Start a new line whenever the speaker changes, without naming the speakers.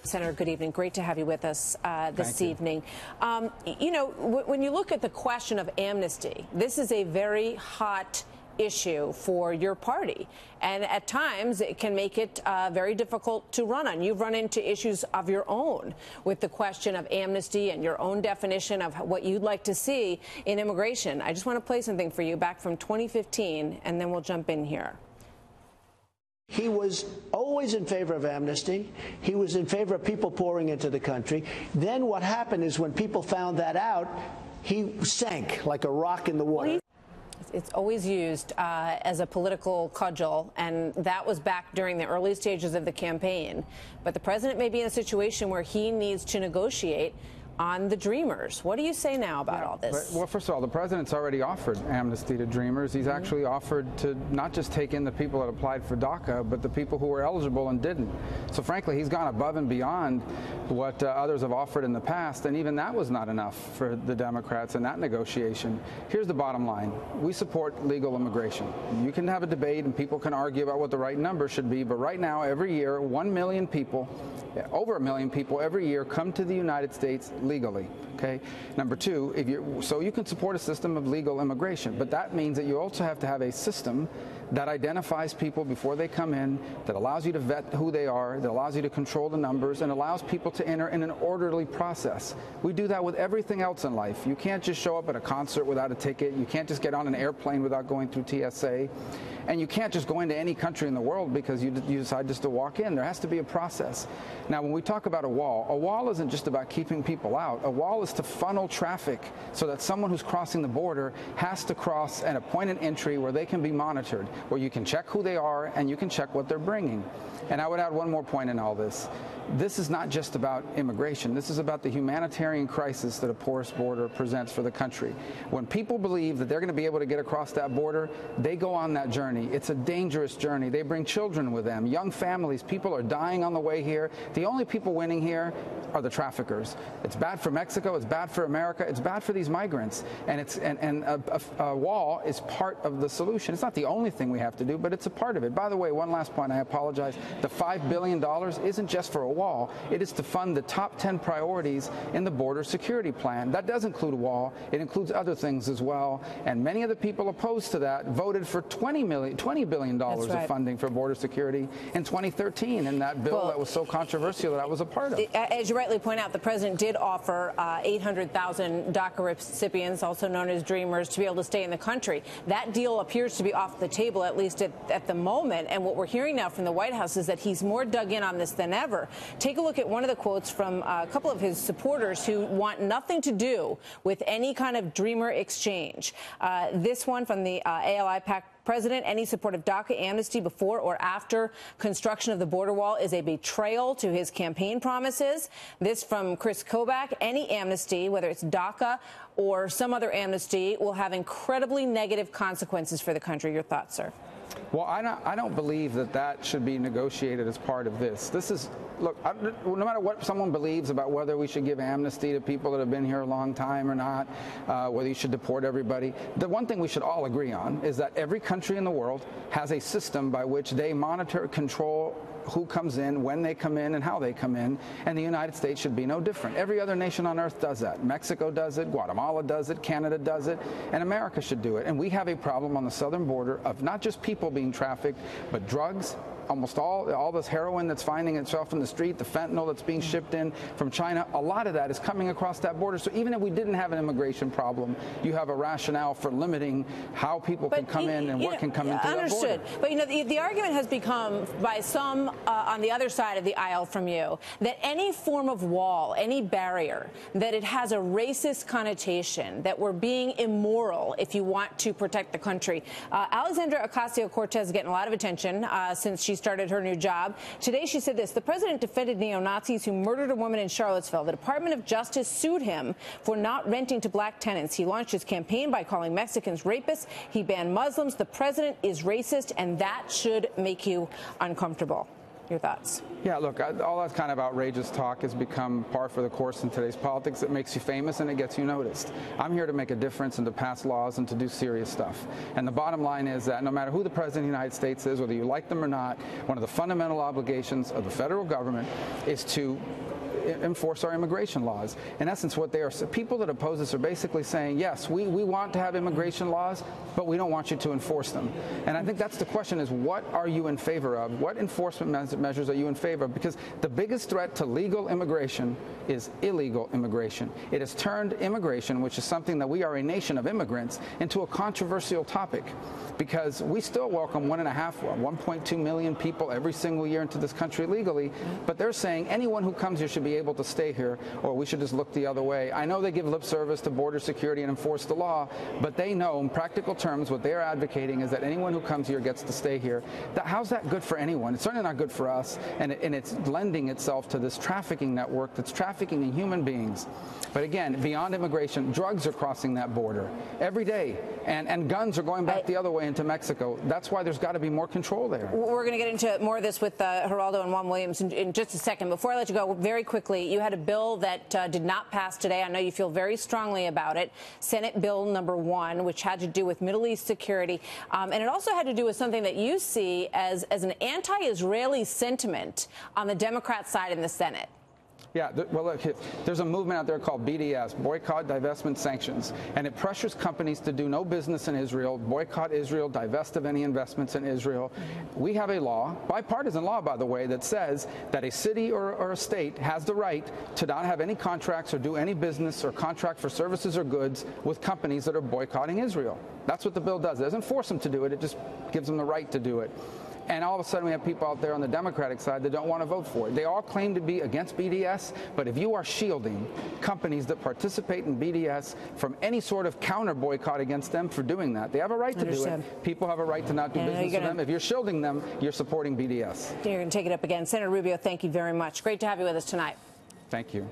Senator, good evening. Great to have you with us this evening. You know, when you look at the question of amnesty, this is a very hot issue for your party, and at times it can make it very difficult to run on. You've run into issues of your own with the question of amnesty and your own definition of what you'd like to see in immigration. I just want to play something for you back from 2015, and then we'll jump in here.
He was always in favor of amnesty. He was in favor of people pouring into the country. Then what happened is when people found that out, he sank like a rock in the water.
It's always used as a political cudgel, and that was back during the early stages of the campaign. But the president may be in a situation where he needs to negotiate on the Dreamers. What do you say now about all this?
Well, first of all, the president's already offered amnesty to Dreamers. He's actually offered to not just take in the people that applied for DACA, but the people who were eligible and didn't. So frankly, he's gone above and beyond what others have offered in the past, and even that was not enough for the Democrats in that negotiation. Here's the bottom line. We support legal immigration. You can have a debate and people can argue about what the right number should be, but right now, every year, 1 million people, over 1 million people every year come to the United States legally. Okay. Number two, so you can support a system of legal immigration, but that means that you also have to have a system that identifies people before they come in, that allows you to vet who they are, that allows you to control the numbers, and allows people to enter in an orderly process. We do that with everything else in life. You can't just show up at a concert without a ticket. You can't just get on an airplane without going through TSA. And you can't just go into any country in the world because you decide just to walk in. There has to be a process. Now, when we talk about a wall isn't just about keeping people out. A wall is to funnel traffic so that someone who's crossing the border has to cross at a point of entry where they can be monitored, where you can check who they are and you can check what they're bringing. And I would add one more point in all this. This is not just about immigration. This is about the humanitarian crisis that a porous border presents for the country. When people believe that they're going to be able to get across that border, they go on that journey. It's a dangerous journey. They bring children with them, young families. People are dying on the way here. The only people winning here are the traffickers. It's bad for Mexico. It's bad for America. It's bad for these migrants. And a wall is part of the solution. It's not the only thing we have to do, but it's a part of it. By the way, one last point. I apologize. The $5 billion isn't just for a wall. It is to fund the top 10 priorities in the border security plan. That does include a wall. It includes other things as well. And many of the people opposed to that voted for $20 billion of funding for border security in 2013 in that bill that was so controversial that I was a part of.
As you rightly point out, the president did offer 800,000 DACA recipients, also known as Dreamers, to be able to stay in the country. That deal appears to be off the table, at least at the moment. And what we're hearing now from the White House is that he's more dug in on this than ever. Take a look at one of the quotes from a couple of his supporters who want nothing to do with any kind of Dreamer exchange. This one from the ALI PAC president: any support of DACA amnesty before or after construction of the border wall is a betrayal to his campaign promises. This from Chris Kobach: any amnesty, whether it's DACA or some other amnesty, will have incredibly negative consequences for the country. Your thoughts, sir?
Well, I don't believe that should be negotiated as part of this. This is, look, no matter what someone believes about whether we should give amnesty to people that have been here a long time or not, whether you should deport everybody, the one thing we should all agree on is that every country in the world has a system by which they monitor, control who comes in, when they come in, and how they come in, and the United States should be no different. Every other nation on earth does that. Mexico does it, Guatemala does it, Canada does it, and America should do it. And we have a problem on the southern border of not just people being trafficked, but drugs. Almost all this heroin that's finding itself in the street, the fentanyl that's being shipped in from China, a lot of that is coming across that border. So even if we didn't have an immigration problem, you have a rationale for limiting how people can come in and what can come into that border.
Understood. But, you know, the argument has become by some on the other side of the aisle from you that any form of wall, any barrier, that it has a racist connotation, that we're being immoral if you want to protect the country. Alexandra Ocasio-Cortez is getting a lot of attention since she started her new job. Today she said this: the president defended neo-Nazis who murdered a woman in Charlottesville. The Department of Justice sued him for not renting to black tenants. He launched his campaign by calling Mexicans rapists. He banned Muslims. The president is racist, and that should make you uncomfortable. Your thoughts?
Yeah, look, all that kind of outrageous talk has become par for the course in today's politics. It makes you famous and it gets you noticed. I'm here to make a difference and to pass laws and to do serious stuff. And the bottom line is that no matter who the President of the United States is, whether you like them or not, one of the fundamental obligations of the federal government is to enforce our immigration laws. In essence, what they are, people that oppose this are basically saying, yes, we want to have immigration laws, but we don't want you to enforce them. And I think that's the question, is what are you in favor of? What enforcement measures are you in favor of? Because the biggest threat to legal immigration is illegal immigration. It has turned immigration, which is something that we are a nation of immigrants, into a controversial topic, because we still welcome 1.2 million people every single year into this country legally, but they're saying anyone who comes here should be able to stay here, or we should just look the other way. I know they give lip service to border security and enforce the law, but they know in practical terms what they are advocating is that anyone who comes here gets to stay here. How's that good for anyone? It's certainly not good for us, and it's lending itself to this trafficking network that's trafficking in human beings. But again, beyond immigration, drugs are crossing that border every day, and guns are going back the other way into Mexico. That's why there's got to be more control there.
We're going to get into more of this with Geraldo and Juan Williams in just a second. Before I let you go, very quickly, you had a bill that did not pass today. I know you feel very strongly about it. Senate Bill number 1, which had to do with Middle East security. And it also had to do with something that you see as an anti-Israeli sentiment on the Democrat side in the Senate.
Yeah, well, look, there's a movement out there called BDS, Boycott, Divestment, Sanctions, and it pressures companies to do no business in Israel, boycott Israel, divest of any investments in Israel. We have a law, bipartisan law, by the way, that says that a city or a state has the right to not have any contracts or do any business or contract for services or goods with companies that are boycotting Israel. That's what the bill does. It doesn't force them to do it. It just gives them the right to do it. And all of a sudden we have people out there on the Democratic side that don't want to vote for it. They all claim to be against BDS, but if you are shielding companies that participate in BDS from any sort of counter boycott against them for doing that, they have a right to do it. People have a right to not do business with them. If you're shielding them, you're supporting BDS.
You're going to take it up again. Senator Rubio, thank you very much. Great to have you with us tonight.
Thank you.